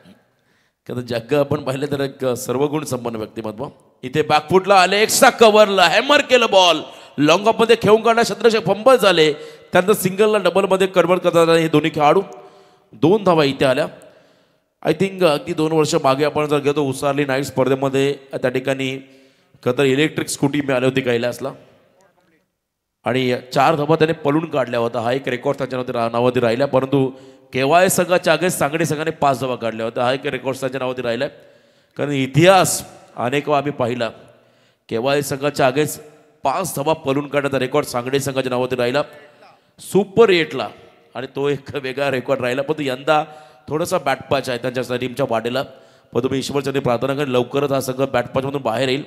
कारण जग्गा आपण पाहिलं तर एक सर्वगुण संपन्न व्यक्तिमत्व. इथे बॅकफुटला आले, एक्स्ट्रा कव्हरला हॅमर केलं बॉल. लॉंग ऑफ मध्ये खेळून काढला. शतरक्षक फंबल झाले. त्यानंतर सिंगलला डबलमध्ये कन्वर्ट करतात हे दोन्ही खेळाडू. 2 धावा इथे आल्या. आय थिंक अगदी 2 वर्ष मागे आपण जर घेतो उसारली नाईट स्पर्धेमध्ये त्या ठिकाणी खरं तर इलेक्ट्रिक स्कूटी मिळाली होती कैलासला आणि 4 धावा त्याने पळून काढल्या होता. हा एक रेकॉर्ड त्याच्या नावावरती राहिला. परंतु केवाय संघाच्या आगे सांगडे संघाने 5 धावा काढल्या होत्या. हा एक रेकॉर्ड त्याच्या नावावरती राहिला. कारण इतिहास अनेक वेळा आम्ही पाहिला. केवाय संघाच्या आगेच 5 धावा पळून काढण्याचा रेकॉर्ड सांगडे संघाच्या नावावरती राहिला सुपर 8ला आणि तो एक वेगळा रेकॉर्ड राहिला. परंतु यंदा थोडासा बॅटपॅच आहे त्यांच्या टीमच्या वाटेला. पण तुम्ही ईश्वरचंदी प्रार्थना करेन लवकरच हा संघ बॅटपॅचमधून बाहेर येईल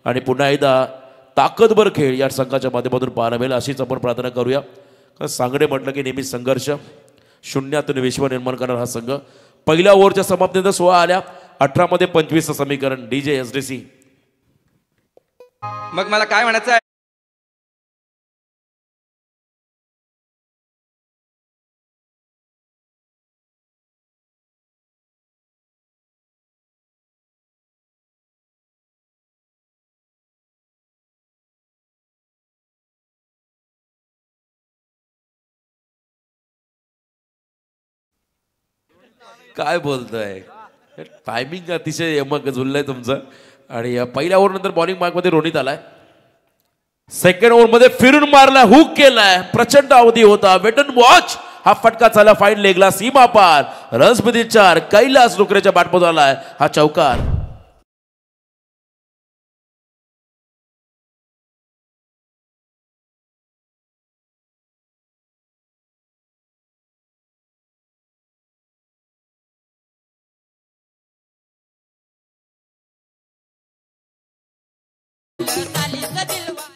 आणि पुन्हा एकदा ताकदवर खेळ या संघाच्या माध्यमातून पाहायला मिळेल अशीच आपण प्रार्थना करूया. कारण सांगडे म्हटलं की नेहमी संघर्ष, शून्यातून विश्व निर्माण करणार हा संघ. पहिल्या ओव्हरच्या समाप्तीनंतर 16 आल्या. 18 मध्ये 25 समीकरण. DJ SDC. मग मला काय म्हणायचं आहे, काय बोलतोय. टायमिंग अतिशय यमक झुललंय तुमचं. आणि पहिल्या ओव्हर नंतर बॉलिंग मार्कमध्ये रोनित आलाय. सेकंड ओव्हरमध्ये फिरून मारलाय, हुक केलाय. प्रचंड अवधी होता. Wait and watch. हा फटका चालला फाईन लेगला. सीमा पार. रन्समध्ये 4. कैलास रुकरेच्या बॅटमधून आलाय हा चौकार.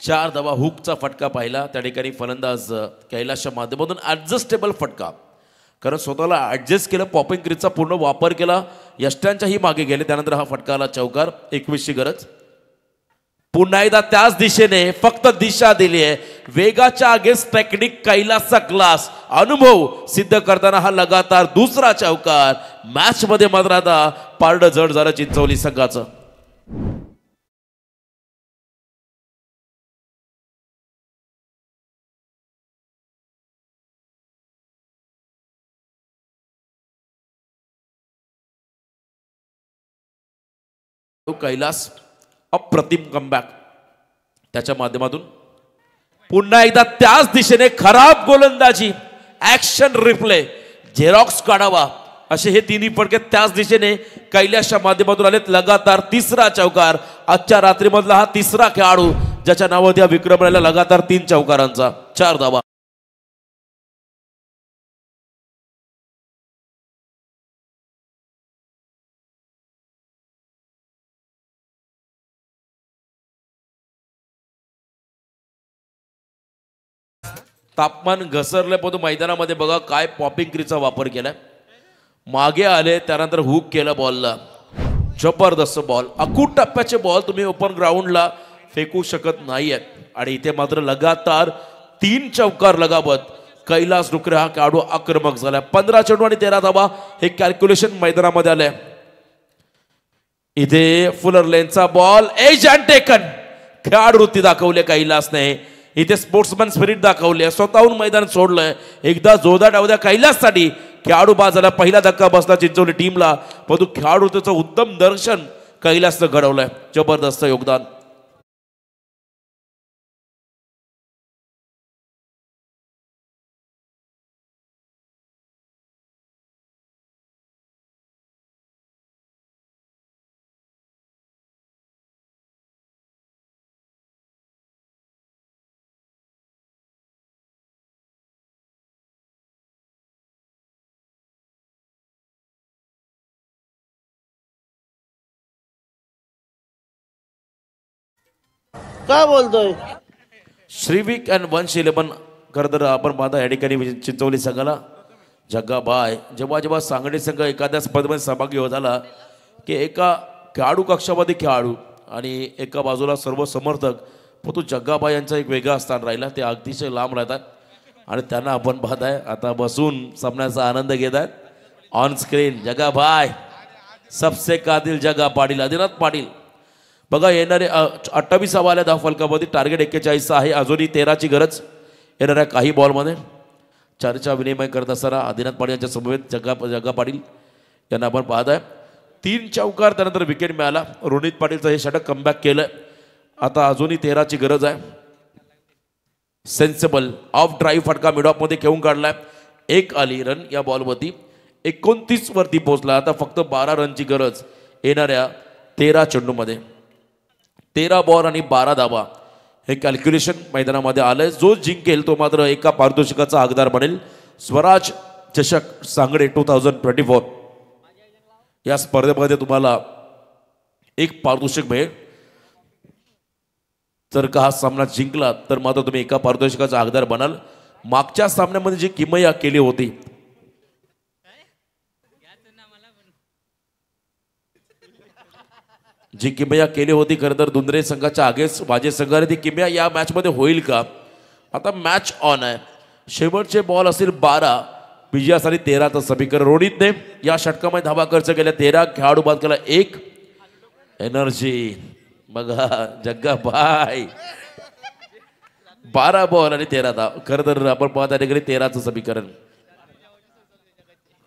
चार धावा हुकचा फटका पाहिला. त्या ठिकाणी फलंदाज कैलासच्या माध्यमातून ऍडजस्टेबल फटका. कारण स्वतःला ऍडजस्ट केलं. पॉपिंग क्रीजचा पूर्ण वापर केला. यष्ट्यांच्याही मागे गेले. त्यानंतर हा फटकाला चौकार. 21ची गरज. पुन्हा एकदा त्याच दिशेने फक्त दिशा दिली आहे. वेगाच्या अगेन्स्ट टेक्निक कैलासचा क्लास अनुभव सिद्ध करताना हा लगातार दुसरा चौकार. मॅच मध्ये मात्र आता पारडं जड झालं चिंचवली संघाचं. कैलास अप्रतिम कमबॅक त्याच्या माध्यमातून पुन्हा एकदा त्याच दिशेने खराब गोलंदाजी. ऍक्शन रिप्ले झेरॉक्स काढावा असे हे तिन्ही फटके त्याच दिशेने कैलासच्या माध्यमातून आलेत. लगातार तिसरा चौकार. आजच्या रात्रीमधला हा तिसरा खेळाडू ज्याच्या नावावर या विक्रम राहिला लगातार 3 चौकारांचा. 4 धावा. तापमान घसरलं पण मैदानामध्ये बघा काय पॉपिंग क्रीजचा वापर केलाय. मागे आले त्यानंतर हुक केलं बॉलला. जबरदस्त बॉल. अकूट टप्प्याचे बॉल तुम्ही ओपन ग्राउंडला फेकू शकत नाहीयेत. आणि इथे मात्र लगातार 3 चौकार लगावत कैलास रुकरे हा खेळाडू आक्रमक झाला. 15 चेंडू आणि 13 धावा हे कॅल्क्युलेशन मैदानामध्ये आलंय. इथे फुलर लेनचा बॉल एज अँड टेकन. खेळाडू वृत्ती दाखवली कैलासने, इथे स्पोर्ट्समॅन स्पिरिट दाखवले, स्वतःहून मैदान सोडलंय. एकदा जोरदार डाव द्या कैलाससाठी. खेळाडू बाद झाला, पहिला धक्का बसला चिंचवली टीमला, परंतु खेळाडूचं उत्तम दर्शन कैलासनं घडवलंय. जबरदस्त योगदान. काय बोलतोय? श्रीविक अँड 111 खरं तर आपण पाहता या ठिकाणी चिंचवली संघाला जग्गाबाय जेव्हा सांगली संघ एखाद्या स्पर्धेमध्ये सहभागी होत आला की एका खेळाडू कक्षामध्ये खेळाडू आणि एका बाजूला सर्व समर्थक, परंतु जग्गाबाई यांचा एक वेगळा स्थान राहिला. ते अतिशय लांब राहतात आणि त्यांना आपण पाहताय आता बसून सामन्याचा आनंद घेत आहेत. ऑन स्क्रीन जग्गाबाई, सबसे कादिल जग्गा पाटील, आदिनाथ पाटील. बघा येणारे 28 आल्या धाव फलकामध्ये टार्गेट 41 आहे. अजूनही 13ची गरज येणाऱ्या काही बॉलमध्ये. चर्चा विनिमय करत असताना आदिनाथ पाटील यांच्या समवेत जग्गा पाटील यांना आपण पाहत आहे. 3 चौकार त्यानंतर विकेट मिळाला. रोनित पाटीलचं हे षटक कमबॅक केलं. आता अजूनही 13ची गरज आहे. सेन्सिबल ऑफ ड्राईव्ह फटका मिड ऑफमध्ये खेळून काढलाय. 1 आली रन या बॉलवरती. 29 वरती पोहोचला. आता फक्त 12 रनची गरज येणाऱ्या 13 चेंडूमध्ये. 13 बॉल आणि 12 धावा हे कॅल्क्युलेशन मैदानामध्ये आलंय. जो जिंकेल तो मात्र एका पारितोषिकाचा हकदार बनेल. स्वराज चषक सांगडे 2024 या स्पर्धेमध्ये तुम्हाला एक पारितोषिक मिळेल. जर का हा सामना जिंकला तर मात्र तुम्ही एका पारितोषिकाचा हकदार बनाल. मागच्या सामन्यामध्ये जी किमया केली होती खरं तर दुंदरे संघाच्या आगेस वाजे संघाने ती किमया या मॅचमध्ये होईल का? आता मॅच ऑन आहे. शेवटचे बॉल असतील 12, विजयासाठी 13चं समीकरण. रोनितने या षटकामध्ये धावा खर्च केल्या. 13 खेळाडू बाद केला. 1 एनर्जी. बघा जग्गाबाई 12 बॉल आणि 13 धाव. खरं तर आपण पाहता ठिकाणी 13चं समीकरण.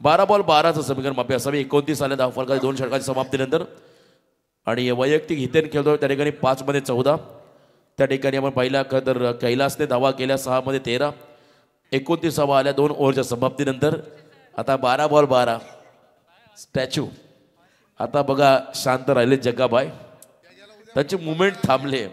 12 बॉल 12चं समीकरण माफी असावी. 29 आल्या धाव फलकाच्या 2 षटकाच्या समाप्तीनंतर. आणि वैयक्तिक हितेन खेळतोय त्या ठिकाणी 5 मध्ये 14. त्या ठिकाणी आपण पाहिला खरं तर कैलासने धावा केल्या 6 मध्ये 13. 29 आल्या 2 ओव्हरच्या समाप्तीनंतर. आता 12 बॉल 12 स्टॅच्यू. आता बघा शांत राहिले जग्गाबाई, त्यांचे मुवमेंट थांबले.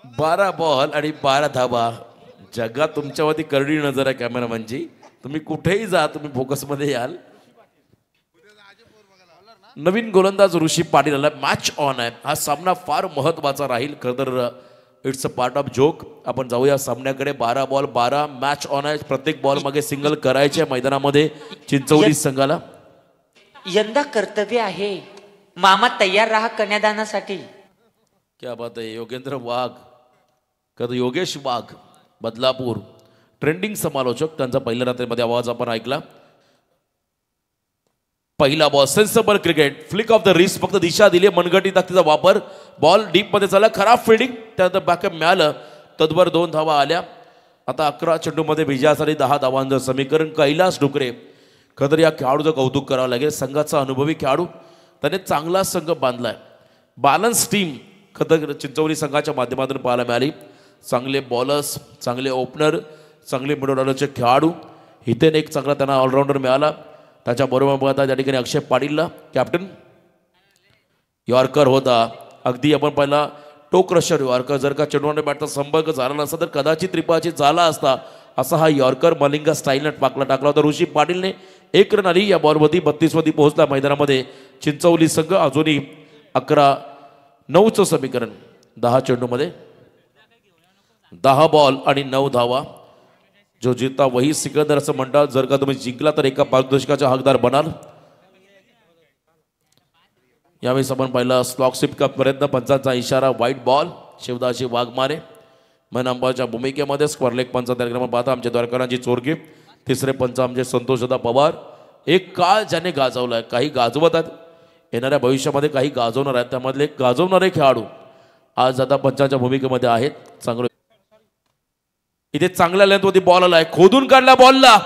बारा बॉल आणि 12 धावा. जगात तुमच्यावरती करडी नजर आहे कॅमेरामॅनची. तुम्ही कुठेही जा, तुम्ही फोकसमध्ये याल. नवीन गोलंदाज ऋषी पाटील आला. मॅच ऑन आहे. हा सामना फार महत्वाचा राहील. खरं तर it's a part of joke. आपण जाऊया सामन्याकडे. 12 बॉल 12 मॅच ऑन आहे. प्रत्येक बॉल मागे सिंगल करायचे मैदानामध्ये चिंचवली संघाला. यंदा कर्तव्य आहे. मामा तयार राहा कन्यादानासाठी. क्या बात आहे. योगेंद्र वाघ, कधी योगेश वाघ बदलापूर, ट्रेंडिंग समालोचक, त्यांचा पहिल्या रात्रीमध्ये आवाज आपण ऐकला. पहिला ball sensible cricket, flick of the wrist, फक्त दिशा दिली, मनगटी ताकदीचा वापर. बॉल डीप मध्ये चालला, खराब फिल्डिंग, त्यानंतर बॅकअप मिळालं. तद्वर 2 धावा आल्या. आता 11 चेंडूमध्ये विजयासाठी 10 धावांचं समीकरण. कैलास डुकरे, खरं तर या खेळाडूचं कौतुक करावं लागेल. संघाचा अनुभवी खेळाडू, त्याने चांगला संघ बांधलाय. बॅलन्स टीम खरं तर चिंचवली संघाच्या माध्यमातून पाहायला मिळाली. चांगले बॉलर्स, चांगले ओपनर, चांगले मिडल ऑर्डरचे खेळाडू. इथे एक चांगला त्यांना ऑलराऊंडर मिळाला. त्याच्याबरोबर पाहता त्या ठिकाणी अक्षय पाटीलला कॅप्टन. यॉर्कर होता, अगदी आपण पहिला टोक क्रशर यॉर्कर. जर का चेंडूने बॅटचा संपर्क झाला नसता तर कदाचित त्रिपाची झाला असता. असा हा यॉर्कर मलिंगा स्टाईलने टाकला होता. ऋषी पाटीलने 1 रन आली. या बॉलवरती 32 वरती पोहोचला मैदानामध्ये चिंचवली संघ. अजूनही 11-9चं समीकरण. 10 चेंडूमध्ये 10 बॉल आणि 9 धावा. जो जीता वही सिकंदर असं म्हणतात. जर का तुम्ही जिंकला तर एका पारितोषिकाचा हकदार बनाल. यावेळेस आपण पाहिलं स्लॉक स्वीप प्रयत्न, पंचांचा इशारा, व्हाईट बॉल, शिवदासजी वाघमारे मन अंबाच्या भूमिकेमध्ये. स्क्वेअरलेग पंच कार्यक्रम पाहता आमचे द्वारकारांची चोरगी. तिसरे पंच आमचे संतोषदा पवार. एक काळ ज्याने गाजवलाय, काही गाजवत आहेत, येणाऱ्या भविष्यामध्ये काही गाजवणार आहेत, त्यामधले एक गाजवणारे खेळाडू आज आता पंचांच्या भूमिकेमध्ये आहेत. चांगलं इथे चांगल्या लेंथवरती बॉल आलाय, खोदून काढला बॉलला,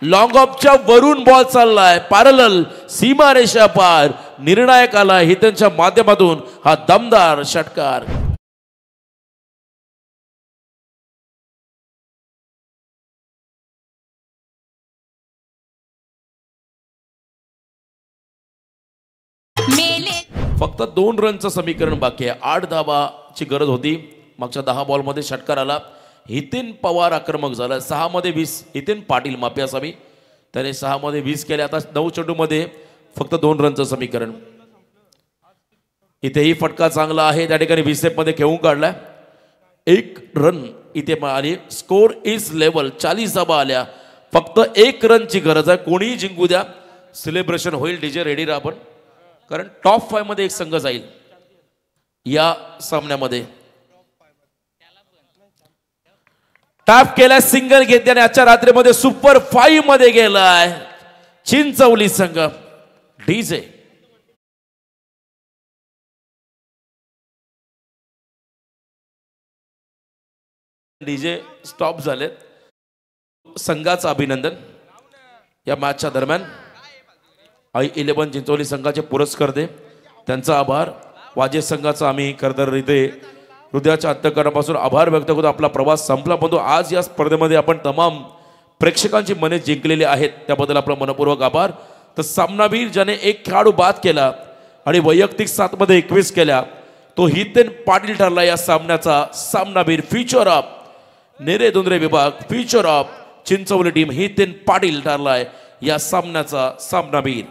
लॉंग ऑफच्या वरून बॉल चाललाय, पॅरलल सीमारेषा पार, निर्णायक आला हितेनच्या माध्यमातून हा दमदार षटकार. फक्त 2 रनचं समीकरण बाकी आहे. 8 धावाची गरज होती. मागच्या 10 बॉलमध्ये षटकार आला. हितेन पवार आक्रमक झाला. 6 मध्ये 20. हितेन पाटील माफी असावी, त्याने 6 मध्ये 20 केले. आता 9 चेंडूमध्ये फक्त 2 रनचं समीकरण. इथेही फटका चांगला आहे, त्या ठिकाणी 20 मध्ये खेळून काढलाय. 1 रन इथे आली. Score is level. 40 धावा आल्या. फक्त 1 रनची गरज आहे. कोणीही जिंकू द्या, सेलिब्रेशन होईल. डीजे रेडी राहा आपण, कारण टॉप 5 मध्ये एक संघ जाईल या सामन्यामध्ये. टॅप केला, सिंगल घेतल्याने आजच्या रात्रीमध्ये सुपर 5 मध्ये गेलाय चिंचवली संघ. डीजे डीजे स्टॉप झालेत. संघाचं अभिनंदन या मॅचच्या दरम्यान. I11 चिंचोली संघाचे पुरस्कार दे, त्यांचा आभार. वाजे संघाचा आम्ही खरंतर इथे हृदयाच्या अंतःकरणापासून आभार व्यक्त करतो. आपला प्रवास संपला, परंतु आज या स्पर्धेमध्ये आपण तमाम प्रेक्षकांची मने जिंकलेली आहेत, त्याबद्दल आपला मनपूर्वक आभार. तर सामनावीर ज्याने 1 खेळाडू बाद केला आणि वैयक्तिक 7 मध्ये 21 केल्या, तो हितेन पाटील ठरला या सामन्याचा सामनावीर. फ्युचर ऑफ नेरे दुंद्रे विभाग, future of Chinchavali team Hiten Patil ठरलाय या सामन्याचा सामनावीर.